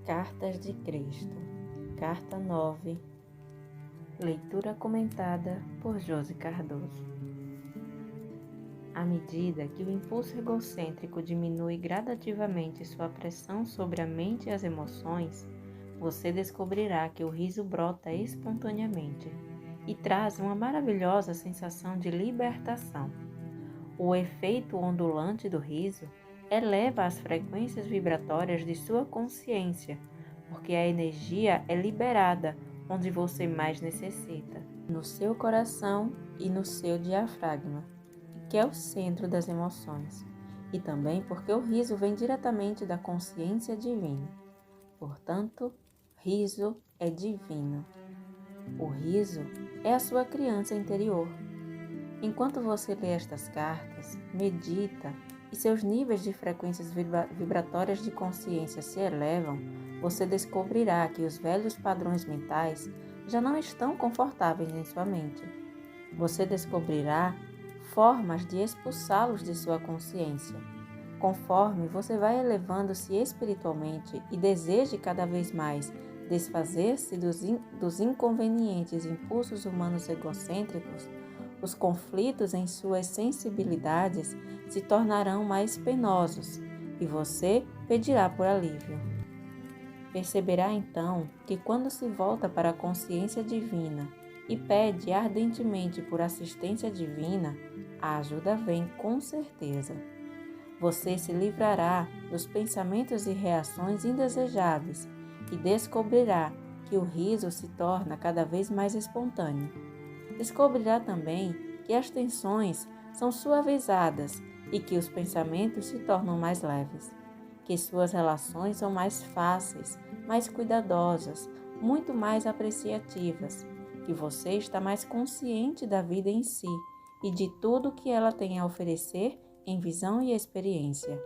Cartas de Cristo, Carta 9, leitura comentada por Josi Cardoso. À medida que o impulso egocêntrico diminui gradativamente sua pressão sobre a mente e as emoções, você descobrirá que o riso brota espontaneamente e traz uma maravilhosa sensação de libertação. O efeito ondulante do riso eleva as frequências vibratórias de sua consciência, porque a energia é liberada onde você mais necessita, no seu coração e no seu diafragma, que é o centro das emoções, e também porque o riso vem diretamente da consciência divina. Portanto, riso é divino. O riso é a sua criança interior. Enquanto você lê estas cartas, medita e seus níveis de frequências vibratórias de consciência se elevam, você descobrirá que os velhos padrões mentais já não estão confortáveis em sua mente. Você descobrirá formas de expulsá-los de sua consciência. Conforme você vai elevando-se espiritualmente e deseje cada vez mais desfazer-se dos inconvenientes impulsos humanos egocêntricos, os conflitos em suas sensibilidades se tornarão mais penosos e você pedirá por alívio. Perceberá então que quando se volta para a consciência divina e pede ardentemente por assistência divina, a ajuda vem com certeza. Você se livrará dos pensamentos e reações indesejáveis e descobrirá que o riso se torna cada vez mais espontâneo. Descobrirá também que as tensões são suavizadas e que os pensamentos se tornam mais leves, que suas relações são mais fáceis, mais cuidadosas, muito mais apreciativas, que você está mais consciente da vida em si e de tudo que ela tem a oferecer em visão e experiência.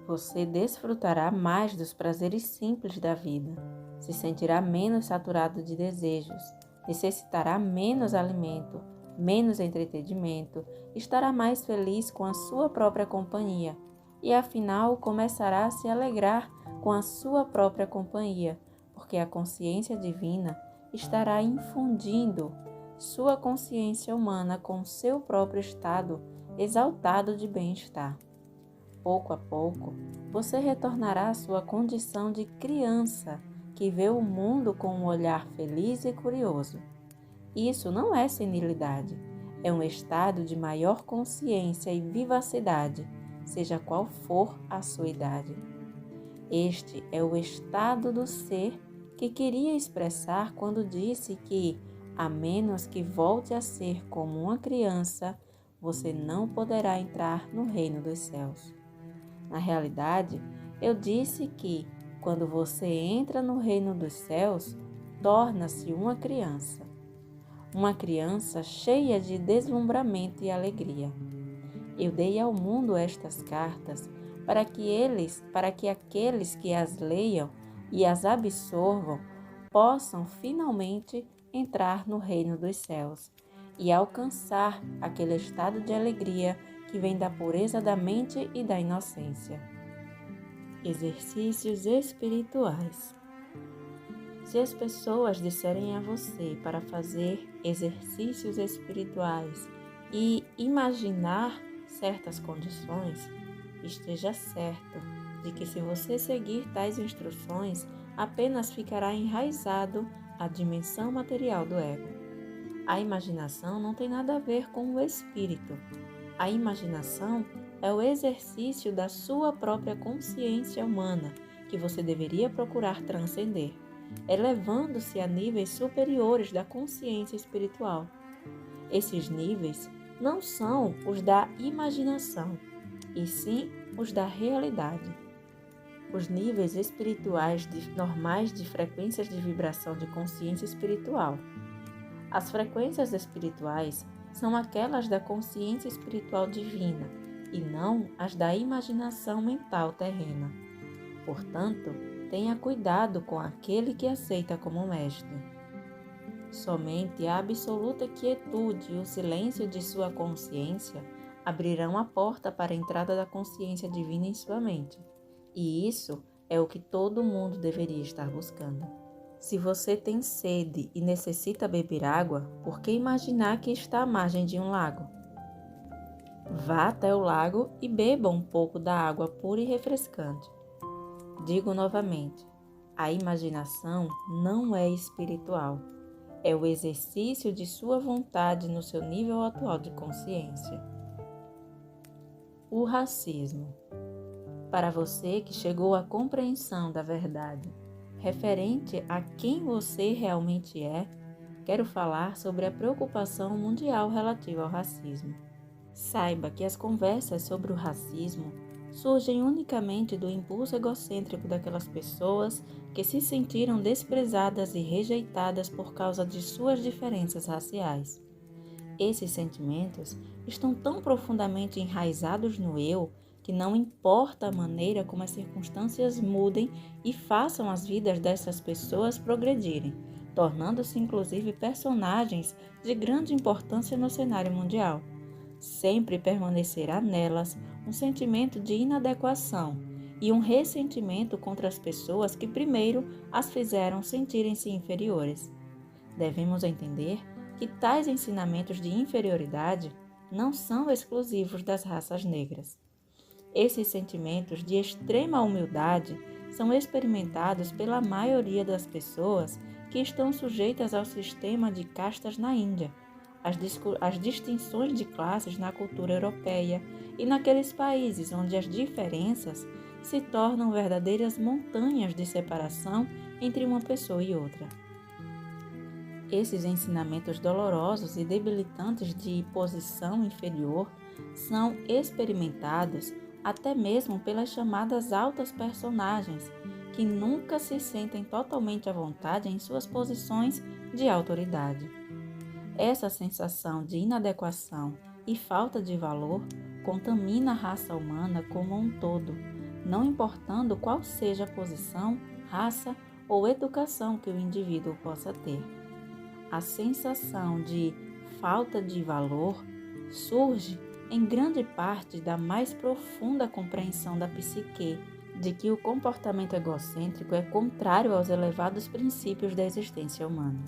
Você desfrutará mais dos prazeres simples da vida, se sentirá menos saturado de desejos, necessitará menos alimento, menos entretenimento, estará mais feliz com a sua própria companhia e, afinal, começará a se alegrar com a sua própria companhia, porque a consciência divina estará infundindo sua consciência humana com seu próprio estado exaltado de bem-estar. Pouco a pouco, você retornará à sua condição de criança que vê o mundo com um olhar feliz e curioso. Isso não é senilidade, é um estado de maior consciência e vivacidade, seja qual for a sua idade. Este é o estado do ser que queria expressar quando disse que, a menos que volte a ser como uma criança, você não poderá entrar no reino dos céus. Na realidade, eu disse que, quando você entra no reino dos céus, torna-se uma criança cheia de deslumbramento e alegria. Eu dei ao mundo estas cartas para que aqueles que as leiam e as absorvam possam finalmente entrar no reino dos céus e alcançar aquele estado de alegria que vem da pureza da mente e da inocência. Exercícios espirituais. Se as pessoas disserem a você para fazer exercícios espirituais e imaginar certas condições, esteja certo de que, se você seguir tais instruções, apenas ficará enraizado à dimensão material do ego. A imaginação não tem nada a ver com o espírito. A imaginação é o exercício da sua própria consciência humana, que você deveria procurar transcender, elevando-se a níveis superiores da consciência espiritual. Esses níveis não são os da imaginação, e sim os da realidade. Os níveis espirituais normais de frequências de vibração de consciência espiritual. As frequências espirituais são aquelas da consciência espiritual divina e não as da imaginação mental terrena. Portanto, tenha cuidado com aquele que aceita como mestre. Somente a absoluta quietude e o silêncio de sua consciência abrirão a porta para a entrada da consciência divina em sua mente. E isso É o que todo mundo deveria estar buscando. Se você tem sede e necessita beber água, por que imaginar que está à margem de um lago? Vá até o lago e beba um pouco da água pura e refrescante. Digo novamente, a imaginação não é espiritual. É o exercício de sua vontade no seu nível atual de consciência. O racismo. Para você que chegou à compreensão da verdade referente a quem você realmente é, quero falar sobre a preocupação mundial relativa ao racismo. Saiba que as conversas sobre o racismo surgem unicamente do impulso egocêntrico daquelas pessoas que se sentiram desprezadas e rejeitadas por causa de suas diferenças raciais. Esses sentimentos estão tão profundamente enraizados no eu que não importa a maneira como as circunstâncias mudem e façam as vidas dessas pessoas progredirem, tornando-se inclusive personagens de grande importância no cenário mundial. Sempre permanecerá nelas um sentimento de inadequação e um ressentimento contra as pessoas que primeiro as fizeram sentirem-se inferiores. Devemos entender que tais ensinamentos de inferioridade não são exclusivos das raças negras. Esses sentimentos de extrema humildade são experimentados pela maioria das pessoas que estão sujeitas ao sistema de castas na Índia, as distinções de classes na cultura europeia e naqueles países onde as diferenças se tornam verdadeiras montanhas de separação entre uma pessoa e outra. Esses ensinamentos dolorosos e debilitantes de posição inferior são experimentados até mesmo pelas chamadas altas personagens, que nunca se sentem totalmente à vontade em suas posições de autoridade. Essa sensação de inadequação e falta de valor contamina a raça humana como um todo, não importando qual seja a posição, raça ou educação que o indivíduo possa ter. A sensação de falta de valor surge em grande parte da mais profunda compreensão da psique de que o comportamento egocêntrico é contrário aos elevados princípios da existência humana.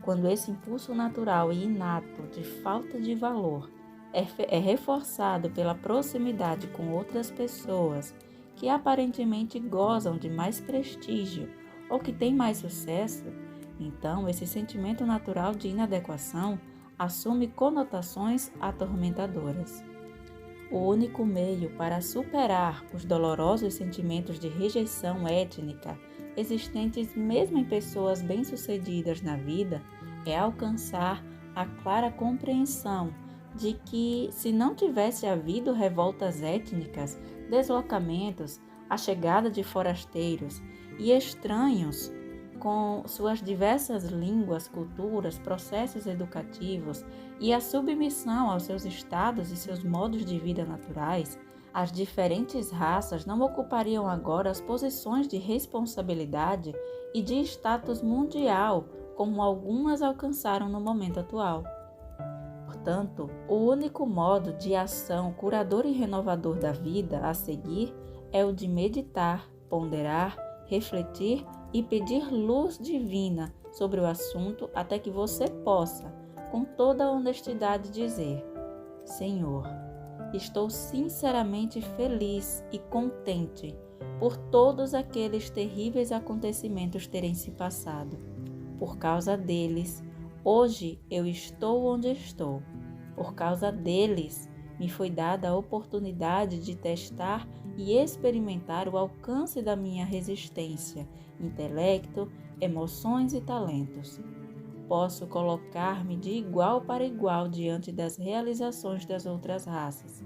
Quando esse impulso natural e inato de falta de valor é reforçado pela proximidade com outras pessoas que aparentemente gozam de mais prestígio ou que têm mais sucesso, então esse sentimento natural de inadequação assume conotações atormentadoras. O único meio para superar os dolorosos sentimentos de rejeição étnica existentes mesmo em pessoas bem-sucedidas na vida é alcançar a clara compreensão de que, se não tivesse havido revoltas étnicas, deslocamentos, a chegada de forasteiros e estranhos com suas diversas línguas, culturas, processos educativos e a submissão aos seus estados e seus modos de vida naturais, as diferentes raças não ocupariam agora as posições de responsabilidade e de status mundial como algumas alcançaram no momento atual. Portanto, o único modo de ação curador e renovador da vida a seguir é o de meditar, ponderar, refletir e pedir luz divina sobre o assunto até que você possa, com toda a honestidade, dizer: Senhor, estou sinceramente feliz e contente por todos aqueles terríveis acontecimentos terem se passado. Por causa deles, hoje eu estou onde estou. Por causa deles, me foi dada a oportunidade de testar e experimentar o alcance da minha resistência, intelecto, emoções e talentos. Posso colocar-me de igual para igual diante das realizações das outras raças.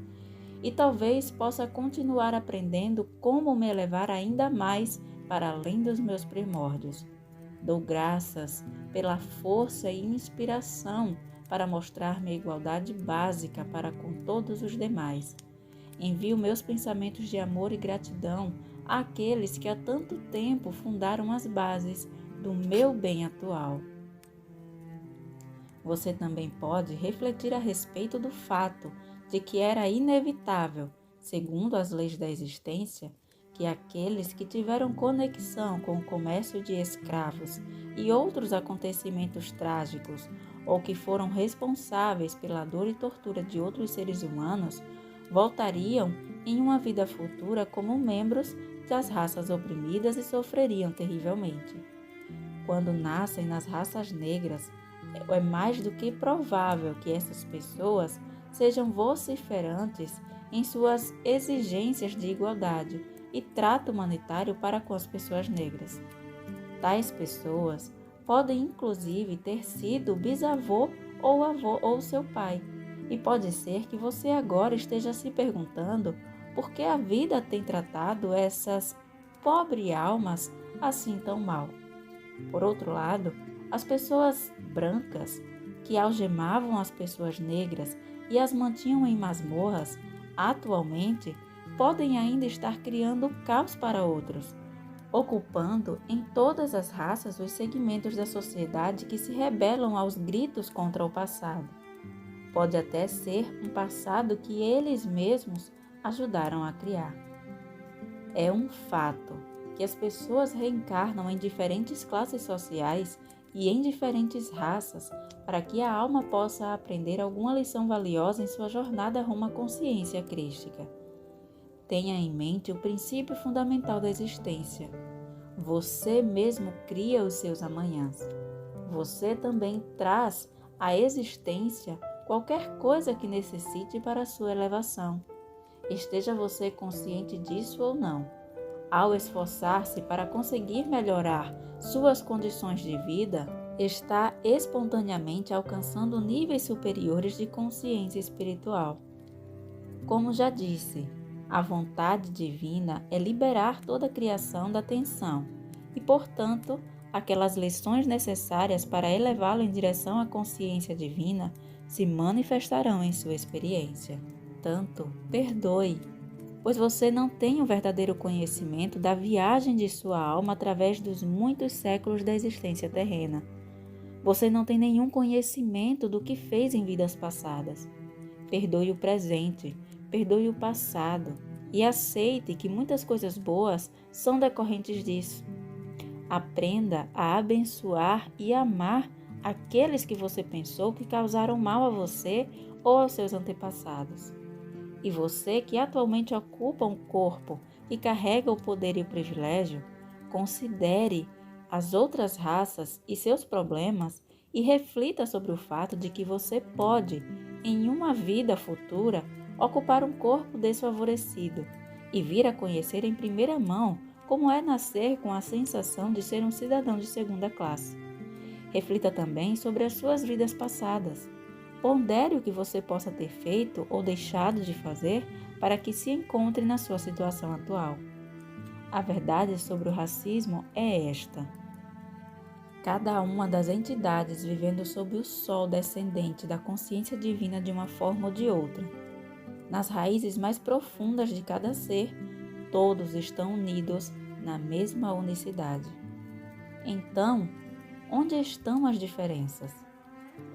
E talvez possa continuar aprendendo como me elevar ainda mais para além dos meus primórdios. Dou graças pela força e inspiração para mostrar minha igualdade básica para com todos os demais. Envio meus pensamentos de amor e gratidão àqueles que há tanto tempo fundaram as bases do meu bem atual. Você também pode refletir a respeito do fato de que era inevitável, segundo as leis da existência, que aqueles que tiveram conexão com o comércio de escravos e outros acontecimentos trágicos, ou que foram responsáveis pela dor e tortura de outros seres humanos, voltariam em uma vida futura como membros das raças oprimidas e sofreriam terrivelmente. Quando nascem nas raças negras, é mais do que provável que essas pessoas sejam vociferantes em suas exigências de igualdade e trato humanitário para com as pessoas negras. Tais pessoas podem inclusive ter sido bisavô ou avô ou seu pai, e pode ser que você agora esteja se perguntando por que a vida tem tratado essas pobres almas assim tão mal. Por outro lado, as pessoas brancas que algemavam as pessoas negras e as mantinham em masmorras, atualmente podem ainda estar criando caos para outros, ocupando em todas as raças os segmentos da sociedade que se rebelam aos gritos contra o passado. Pode até ser um passado que eles mesmos ajudaram a criar. É um fato que as pessoas reencarnam em diferentes classes sociais e em diferentes raças para que a alma possa aprender alguma lição valiosa em sua jornada rumo à consciência crística. Tenha em mente o princípio fundamental da existência. Você mesmo cria os seus amanhãs. Você também traz à existência qualquer coisa que necessite para a sua elevação. Esteja você consciente disso ou não. Ao esforçar-se para conseguir melhorar suas condições de vida, está espontaneamente alcançando níveis superiores de consciência espiritual. Como já disse, a vontade divina é liberar toda a criação da tensão e, portanto, aquelas lições necessárias para elevá-lo em direção à consciência divina se manifestarão em sua experiência. Tanto, perdoe, pois você não tem o verdadeiro conhecimento da viagem de sua alma através dos muitos séculos da existência terrena. Você não tem nenhum conhecimento do que fez em vidas passadas. Perdoe o presente, perdoe o passado e aceite que muitas coisas boas são decorrentes disso. Aprenda a abençoar e amar aqueles que você pensou que causaram mal a você ou aos seus antepassados. E você que atualmente ocupa um corpo e carrega o poder e o privilégio, considere as outras raças e seus problemas e reflita sobre o fato de que você pode, em uma vida futura, ocupar um corpo desfavorecido e vir a conhecer em primeira mão como é nascer com a sensação de ser um cidadão de segunda classe. Reflita também sobre as suas vidas passadas. Pondere o que você possa ter feito ou deixado de fazer para que se encontre na sua situação atual. A verdade sobre o racismo é esta. Cada uma das entidades vivendo sob o sol descendente da consciência divina de uma forma ou de outra. Nas raízes mais profundas de cada ser, todos estão unidos na mesma unicidade. Então, onde estão as diferenças?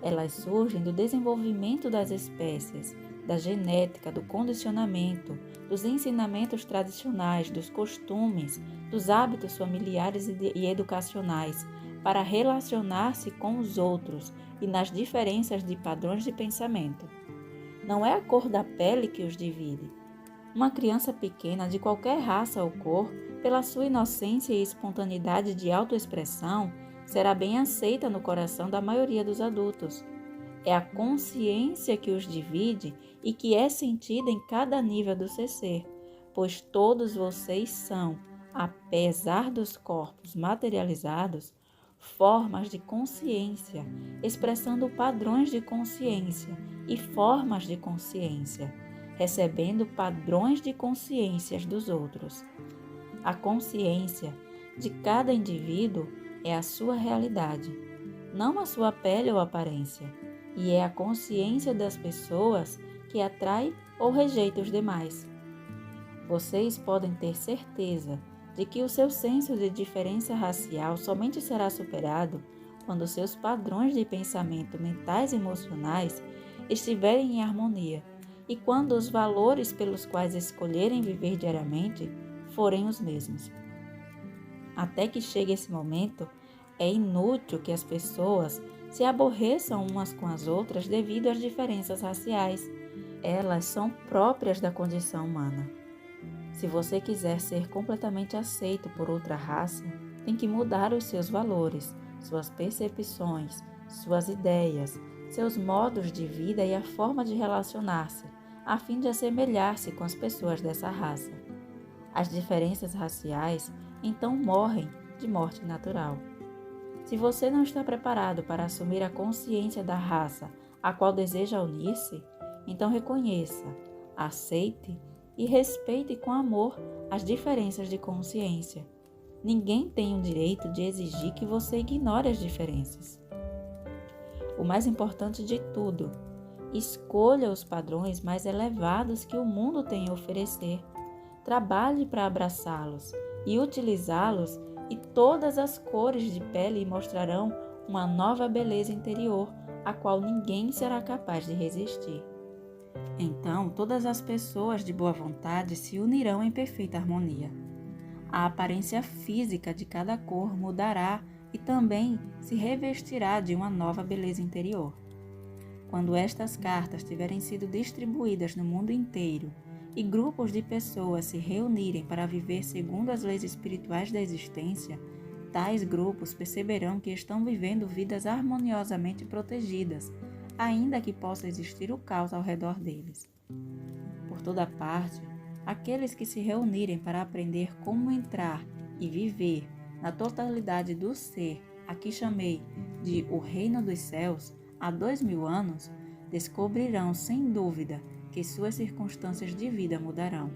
Elas surgem do desenvolvimento das espécies, da genética, do condicionamento, dos ensinamentos tradicionais, dos costumes, dos hábitos familiares e educacionais, para relacionar-se com os outros e nas diferenças de padrões de pensamento. Não é a cor da pele que os divide. Uma criança pequena de qualquer raça ou cor, pela sua inocência e espontaneidade de autoexpressão, será bem aceita no coração da maioria dos adultos. É a consciência que os divide e que é sentida em cada nível do seu ser, pois todos vocês são, apesar dos corpos materializados, formas de consciência, expressando padrões de consciência e formas de consciência, recebendo padrões de consciências dos outros. A consciência de cada indivíduo é a sua realidade, não a sua pele ou aparência, e é a consciência das pessoas que atrai ou rejeita os demais. Vocês podem ter certeza de que o seu senso de diferença racial somente será superado quando seus padrões de pensamento mentais e emocionais estiverem em harmonia e quando os valores pelos quais escolherem viver diariamente forem os mesmos. Até que chegue esse momento, é inútil que as pessoas se aborreçam umas com as outras devido às diferenças raciais. Elas são próprias da condição humana. Se você quiser ser completamente aceito por outra raça, tem que mudar os seus valores, suas percepções, suas ideias, seus modos de vida e a forma de relacionar-se, a fim de assemelhar-se com as pessoas dessa raça. As diferenças raciais então morrem de morte natural. Se você não está preparado para assumir a consciência da raça a qual deseja unir-se, então reconheça, aceite e respeite com amor as diferenças de consciência. Ninguém tem o direito de exigir que você ignore as diferenças. O mais importante de tudo, escolha os padrões mais elevados que o mundo tem a oferecer. Trabalhe para abraçá-los e utilizá-los, e todas as cores de pele mostrarão uma nova beleza interior, a qual ninguém será capaz de resistir. Então, todas as pessoas de boa vontade se unirão em perfeita harmonia. A aparência física de cada cor mudará e também se revestirá de uma nova beleza interior. Quando estas cartas tiverem sido distribuídas no mundo inteiro e grupos de pessoas se reunirem para viver segundo as leis espirituais da existência, tais grupos perceberão que estão vivendo vidas harmoniosamente protegidas, ainda que possa existir o caos ao redor deles. Por toda parte, aqueles que se reunirem para aprender como entrar e viver na totalidade do ser, a que chamei de o Reino dos Céus, há 2000 anos, descobrirão sem dúvida que suas circunstâncias de vida mudarão.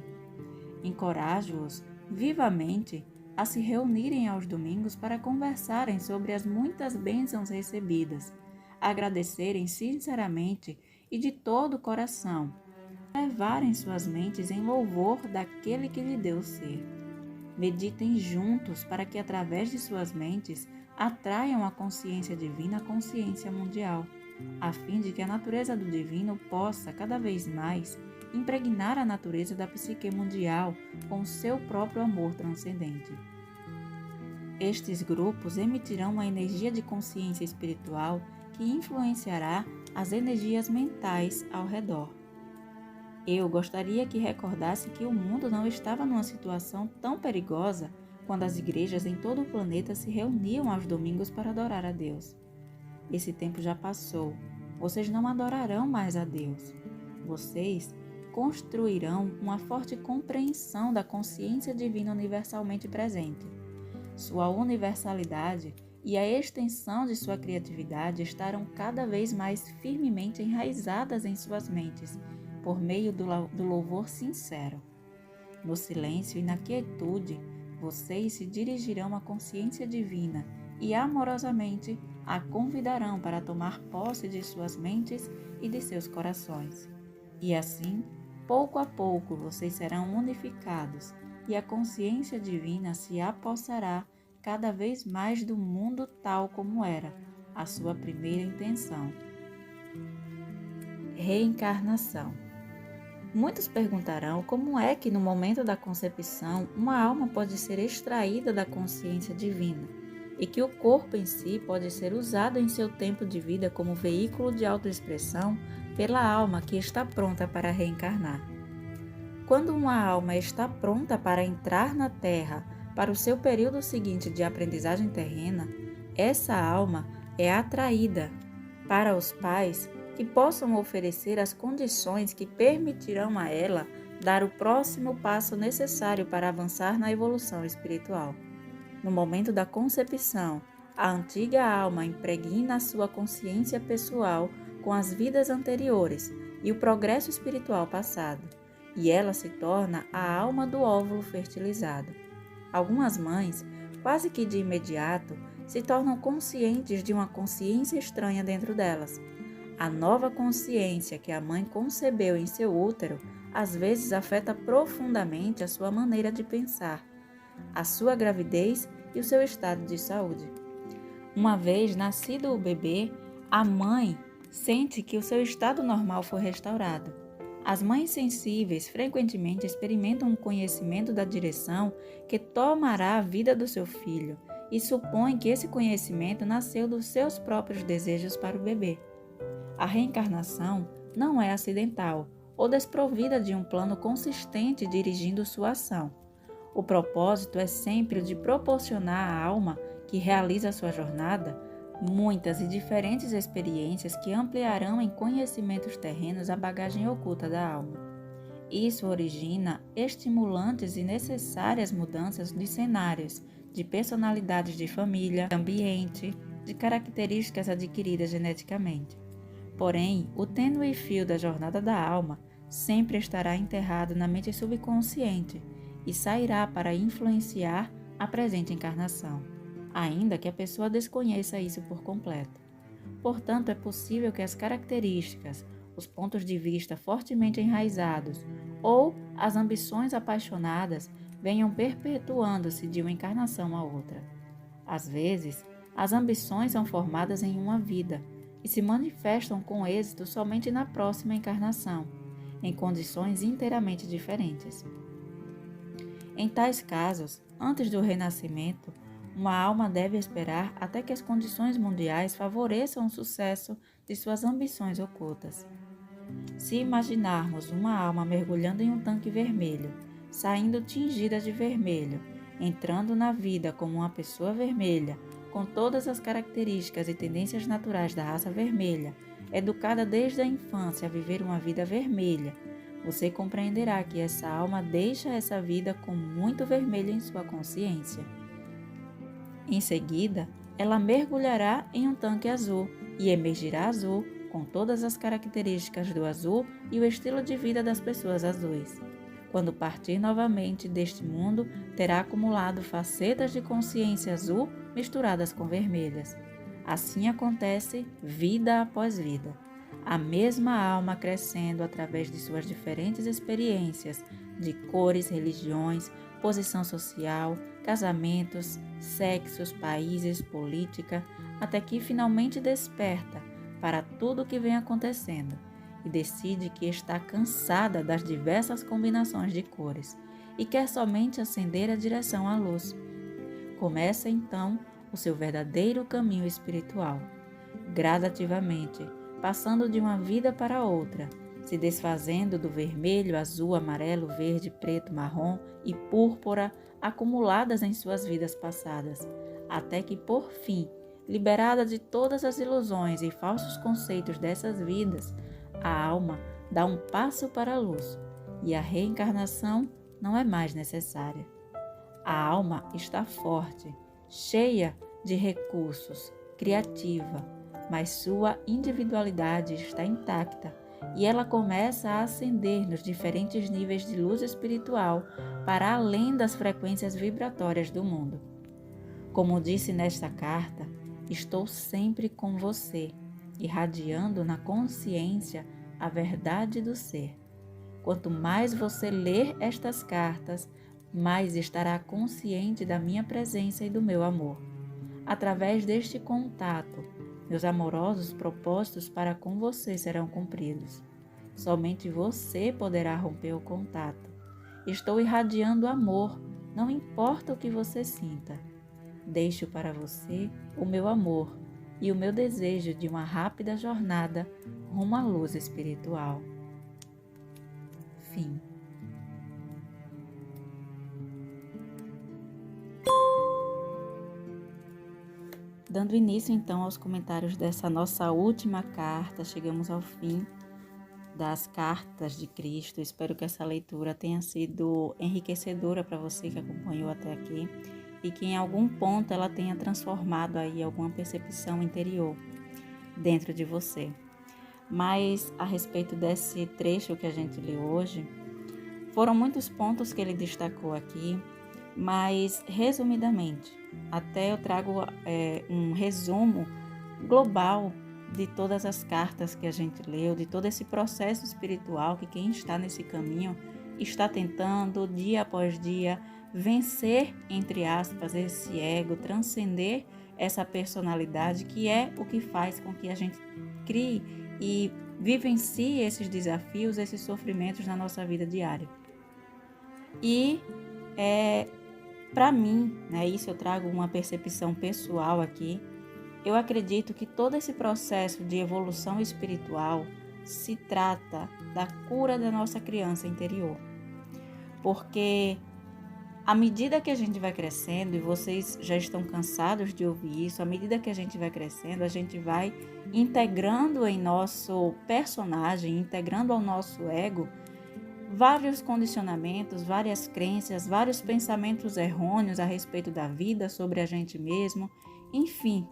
Encorajo-os vivamente a se reunirem aos domingos para conversarem sobre as muitas bênçãos recebidas, agradecerem sinceramente e de todo o coração, levarem suas mentes em louvor daquele que lhe deu o ser. Meditem juntos para que, através de suas mentes, atraiam a consciência divina à consciência mundial, a fim de que a natureza do divino possa, cada vez mais, impregnar a natureza da psique mundial com seu próprio amor transcendente. Estes grupos emitirão uma energia de consciência espiritual que influenciará as energias mentais ao redor. Eu gostaria que recordasse que o mundo não estava numa situação tão perigosa quando as igrejas em todo o planeta se reuniam aos domingos para adorar a Deus. Esse tempo já passou. Vocês não adorarão mais a Deus. Vocês construirão uma forte compreensão da consciência divina universalmente presente. Sua universalidade e a extensão de sua criatividade estarão cada vez mais firmemente enraizadas em suas mentes, por meio do louvor sincero. No silêncio e na quietude, vocês se dirigirão à consciência divina e amorosamente a convidarão para tomar posse de suas mentes e de seus corações. E assim, pouco a pouco, vocês serão unificados e a consciência divina se apossará cada vez mais do mundo tal como era a sua primeira intenção. Reencarnação. Muitos perguntarão como é que no momento da concepção uma alma pode ser extraída da consciência divina e que o corpo em si pode ser usado em seu tempo de vida como veículo de autoexpressão pela alma que está pronta para reencarnar. Quando uma alma está pronta para entrar na Terra para o seu período seguinte de aprendizagem terrena, essa alma é atraída para os pais que possam oferecer as condições que permitirão a ela dar o próximo passo necessário para avançar na evolução espiritual. No momento da concepção, a antiga alma impregna a sua consciência pessoal com as vidas anteriores e o progresso espiritual passado, e ela se torna a alma do óvulo fertilizado. Algumas mães, quase que de imediato, se tornam conscientes de uma consciência estranha dentro delas. A nova consciência que a mãe concebeu em seu útero às vezes afeta profundamente a sua maneira de pensar, a sua gravidez e o seu estado de saúde. Uma vez nascido o bebê, a mãe sente que o seu estado normal foi restaurado. As mães sensíveis frequentemente experimentam um conhecimento da direção que tomará a vida do seu filho e supõem que esse conhecimento nasceu dos seus próprios desejos para o bebê. A reencarnação não é acidental ou desprovida de um plano consistente dirigindo sua ação. O propósito é sempre o de proporcionar à alma que realiza sua jornada muitas e diferentes experiências que ampliarão em conhecimentos terrenos a bagagem oculta da alma. Isso origina estimulantes e necessárias mudanças de cenários, de personalidades de família, de ambiente, de características adquiridas geneticamente. Porém, o tênue fio da jornada da alma sempre estará enterrado na mente subconsciente e sairá para influenciar a presente encarnação, ainda que a pessoa desconheça isso por completo. Portanto, é possível que as características, os pontos de vista fortemente enraizados ou as ambições apaixonadas venham perpetuando-se de uma encarnação a outra. Às vezes, as ambições são formadas em uma vida e se manifestam com êxito somente na próxima encarnação, em condições inteiramente diferentes. Em tais casos, antes do renascimento, uma alma deve esperar até que as condições mundiais favoreçam o sucesso de suas ambições ocultas. Se imaginarmos uma alma mergulhando em um tanque vermelho, saindo tingida de vermelho, entrando na vida como uma pessoa vermelha, com todas as características e tendências naturais da raça vermelha, educada desde a infância a viver uma vida vermelha, você compreenderá que essa alma deixa essa vida com muito vermelho em sua consciência. Em seguida, ela mergulhará em um tanque azul e emergirá azul, com todas as características do azul e o estilo de vida das pessoas azuis. Quando partir novamente deste mundo, terá acumulado facetas de consciência azul misturadas com vermelhas. Assim acontece vida após vida. A mesma alma crescendo através de suas diferentes experiências de cores, religiões, posição social, casamentos, sexos, países, política, até que finalmente desperta para tudo o que vem acontecendo e decide que está cansada das diversas combinações de cores e quer somente acender a direção à luz. Começa então o seu verdadeiro caminho espiritual, gradativamente, passando de uma vida para outra, se desfazendo do vermelho, azul, amarelo, verde, preto, marrom e púrpura acumuladas em suas vidas passadas, até que, por fim, liberada de todas as ilusões e falsos conceitos dessas vidas, a alma dá um passo para a luz e a reencarnação não é mais necessária. A alma está forte, cheia de recursos, criativa, mas sua individualidade está intacta e ela começa a ascender nos diferentes níveis de luz espiritual para além das frequências vibratórias do mundo. Como disse nesta carta, estou sempre com você, irradiando na consciência a verdade do ser. Quanto mais você ler estas cartas, mais estará consciente da minha presença e do meu amor. Através deste contato, meus amorosos propósitos para com você serão cumpridos. Somente você poderá romper o contato. Estou irradiando amor, não importa o que você sinta. Deixo para você o meu amor e o meu desejo de uma rápida jornada rumo à luz espiritual. Fim. Dando início então aos comentários dessa nossa última carta, chegamos ao fim das cartas de Cristo. Espero que essa leitura tenha sido enriquecedora para você que acompanhou até aqui e que em algum ponto ela tenha transformado aí alguma percepção interior dentro de você. Mas a respeito desse trecho que a gente leu hoje, foram muitos pontos que ele destacou aqui, mas resumidamente, até eu trago um resumo global de todas as cartas que a gente leu, de todo esse processo espiritual que quem está nesse caminho está tentando, dia após dia, vencer, entre aspas, esse ego, transcender essa personalidade que é o que faz com que a gente crie e vivencie esses desafios, esses sofrimentos na nossa vida diária. E para mim, isso eu trago uma percepção pessoal aqui, eu acredito que todo esse processo de evolução espiritual se trata da cura da nossa criança interior. Porque à medida que a gente vai crescendo, e vocês já estão cansados de ouvir isso, à medida que a gente vai crescendo, a gente vai integrando em nosso personagem, integrando ao nosso ego, vários condicionamentos, várias crenças, vários pensamentos errôneos a respeito da vida, sobre a gente mesmo, enfim.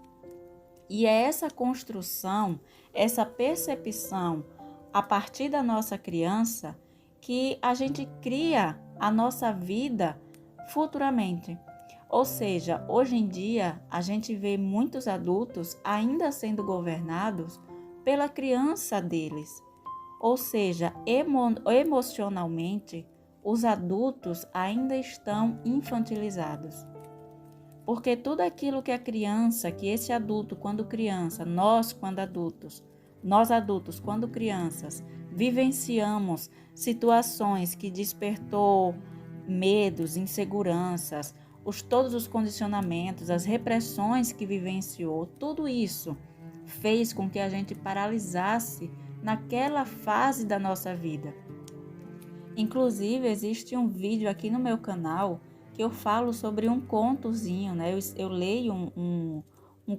E é essa construção, essa percepção a partir da nossa criança que a gente cria a nossa vida futuramente. Ou seja, hoje em dia a gente vê muitos adultos ainda sendo governados pela criança deles. Ou seja, emocionalmente, os adultos ainda estão infantilizados. Porque tudo aquilo que a criança, que esse adulto quando criança, nós adultos quando crianças, vivenciamos situações que despertou medos, inseguranças, todos os condicionamentos, as repressões que vivenciou, tudo isso fez com que a gente paralisasse naquela fase da nossa vida. Inclusive, existe um vídeo aqui no meu canal que eu falo sobre um contozinho, Eu leio um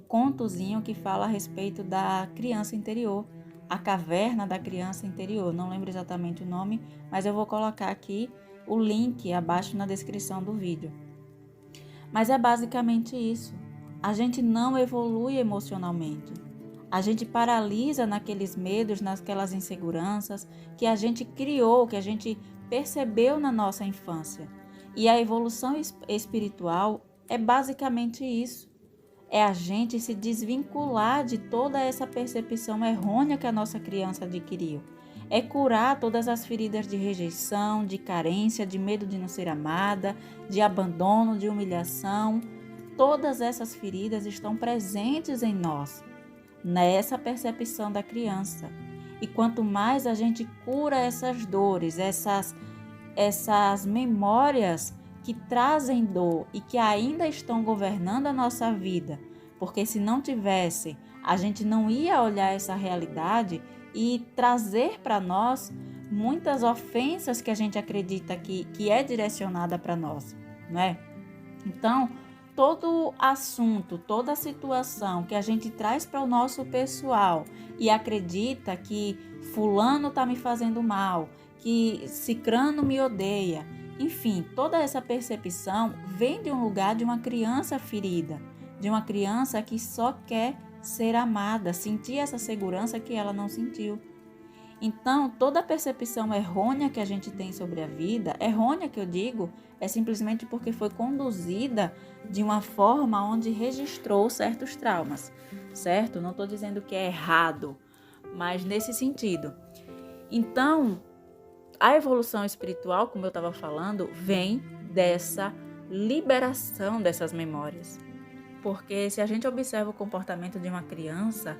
contozinho que fala a respeito da criança interior, a caverna da criança interior. Não lembro exatamente o nome, mas eu vou colocar aqui o link abaixo na descrição do vídeo. Mas é basicamente isso. A gente não evolui emocionalmente. A gente paralisa naqueles medos, naquelas inseguranças que a gente criou, que a gente percebeu na nossa infância. E a evolução espiritual é basicamente isso. É a gente se desvincular de toda essa percepção errônea que a nossa criança adquiriu. É curar todas as feridas de rejeição, de carência, de medo de não ser amada, de abandono, de humilhação. Todas essas feridas estão presentes em nós, nessa percepção da criança. E quanto mais a gente cura essas dores, essas memórias que trazem dor e que ainda estão governando a nossa vida, porque se não tivesse, a gente não ia olhar essa realidade e trazer para nós muitas ofensas que a gente acredita que é direcionada para nós, não é? Então, todo assunto, toda situação que a gente traz para o nosso pessoal e acredita que fulano está me fazendo mal, que cicrano me odeia, enfim, toda essa percepção vem de um lugar de uma criança ferida, de uma criança que só quer ser amada, sentir essa segurança que ela não sentiu. Então, toda a percepção errônea que a gente tem sobre a vida, errônea que eu digo, é simplesmente porque foi conduzida de uma forma onde registrou certos traumas, certo? Não estou dizendo que é errado, mas nesse sentido. Então, a evolução espiritual, como eu estava falando, vem dessa liberação dessas memórias. Porque se a gente observa o comportamento de uma criança,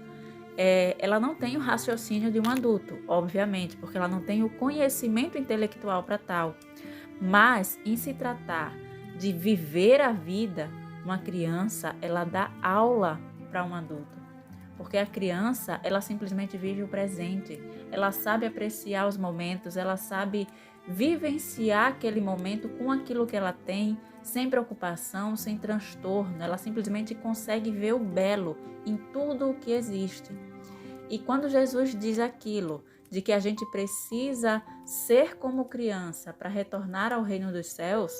ela não tem o raciocínio de um adulto, obviamente, porque ela não tem o conhecimento intelectual para tal. Mas, em se tratar de viver a vida, uma criança, ela dá aula para um adulto. Porque a criança, ela simplesmente vive o presente, ela sabe apreciar os momentos, ela sabe vivenciar aquele momento com aquilo que ela tem, sem preocupação, sem transtorno, ela simplesmente consegue ver o belo em tudo o que existe. E quando Jesus diz aquilo, de que a gente precisa ser como criança para retornar ao reino dos céus,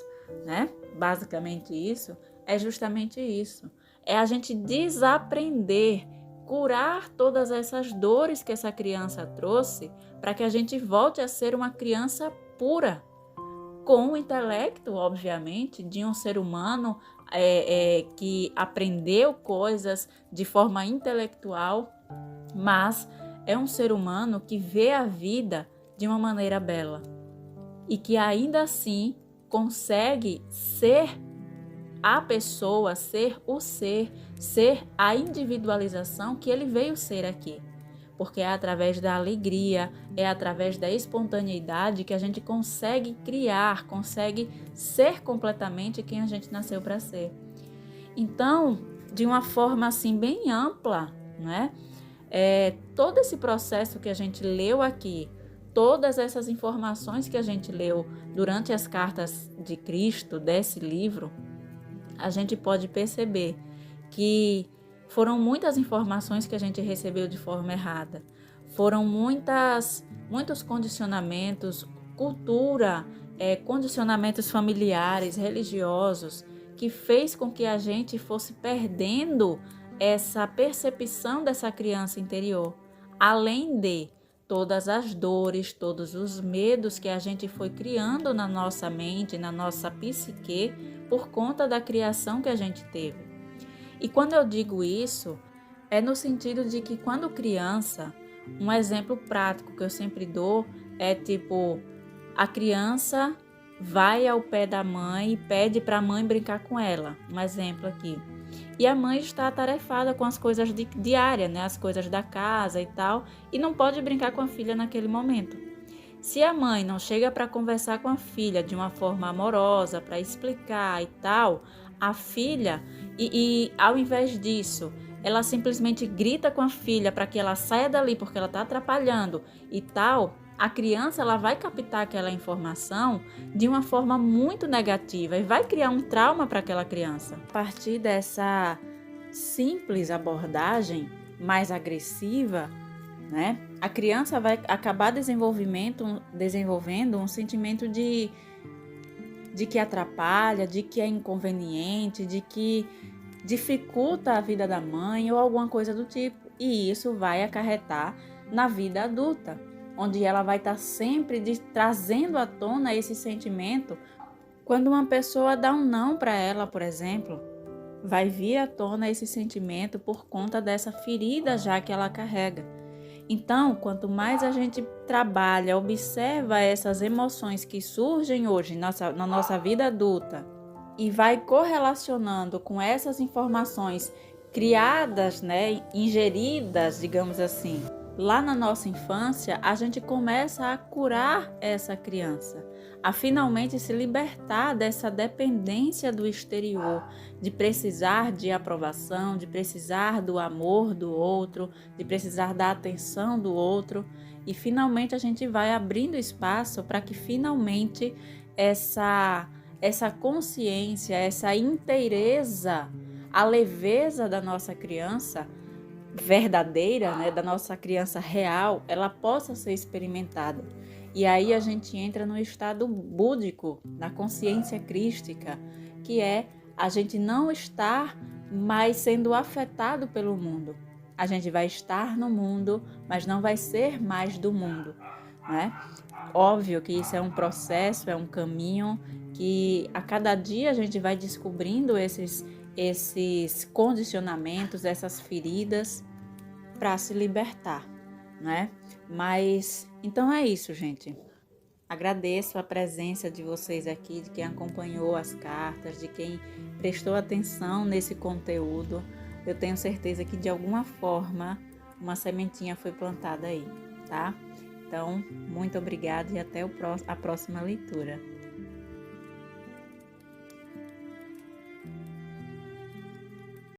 Basicamente isso, é justamente isso. É a gente desaprender, curar todas essas dores que essa criança trouxe para que a gente volte a ser uma criança pura, com o intelecto, obviamente, de um ser humano que aprendeu coisas de forma intelectual, mas é um ser humano que vê a vida de uma maneira bela e que ainda assim consegue ser a pessoa, ser o ser a individualização que ele veio ser aqui. porque é através da alegria, é através da espontaneidade que a gente consegue criar, consegue ser completamente quem a gente nasceu para ser. Então, de uma forma assim bem ampla, né? Todo esse processo que a gente leu aqui, todas essas informações que a gente leu durante as cartas de Cristo, desse livro, a gente pode perceber que foram muitas informações que a gente recebeu de forma errada. Foram muitos condicionamentos, cultura, condicionamentos familiares, religiosos, que fez com que a gente fosse perdendo essa percepção dessa criança interior, além de todas as dores, todos os medos que a gente foi criando na nossa mente, na nossa psique, por conta da criação que a gente teve. E quando eu digo isso, é no sentido de que quando criança, um exemplo prático que eu sempre dou é tipo, a criança vai ao pé da mãe e pede para a mãe brincar com ela. Um exemplo aqui. E a mãe está atarefada com as coisas diárias, né? As coisas da casa e tal, e não pode brincar com a filha naquele momento. Se a mãe não chega para conversar com a filha de uma forma amorosa, para explicar e tal, a filha, e ao invés disso, ela simplesmente grita com a filha para que ela saia dali porque ela está atrapalhando e tal, a criança ela vai captar aquela informação de uma forma muito negativa e vai criar um trauma para aquela criança. A partir dessa simples abordagem mais agressiva, né, a criança vai acabar desenvolvendo um sentimento de que atrapalha, de que é inconveniente, de que dificulta a vida da mãe ou alguma coisa do tipo. E isso vai acarretar na vida adulta, onde ela vai estar sempre trazendo à tona esse sentimento. Quando uma pessoa dá um não para ela, por exemplo, vai vir à tona esse sentimento por conta dessa ferida já que ela carrega. Então, quanto mais a gente trabalha, observa essas emoções que surgem hoje na nossa vida adulta e vai correlacionando com essas informações criadas, né, ingeridas, digamos assim, lá na nossa infância, a gente começa a curar essa criança, a finalmente se libertar dessa dependência do exterior, de precisar de aprovação, de precisar do amor do outro, de precisar da atenção do outro. E finalmente a gente vai abrindo espaço para que finalmente essa consciência, essa inteireza, a leveza da nossa criança verdadeira, né, da nossa criança real, ela possa ser experimentada. E aí a gente entra no estado búdico, na consciência crística, que é a gente não estar mais sendo afetado pelo mundo. A gente vai estar no mundo, mas não vai ser mais do mundo, né? Óbvio que isso é um processo, é um caminho que a cada dia a gente vai descobrindo esses condicionamentos, essas feridas para se libertar, né? Mas então é isso, gente. Agradeço a presença de vocês aqui, de quem acompanhou as cartas, de quem prestou atenção nesse conteúdo. Eu tenho certeza que de alguma forma uma sementinha foi plantada aí, tá? Então, muito obrigada e até a próxima leitura.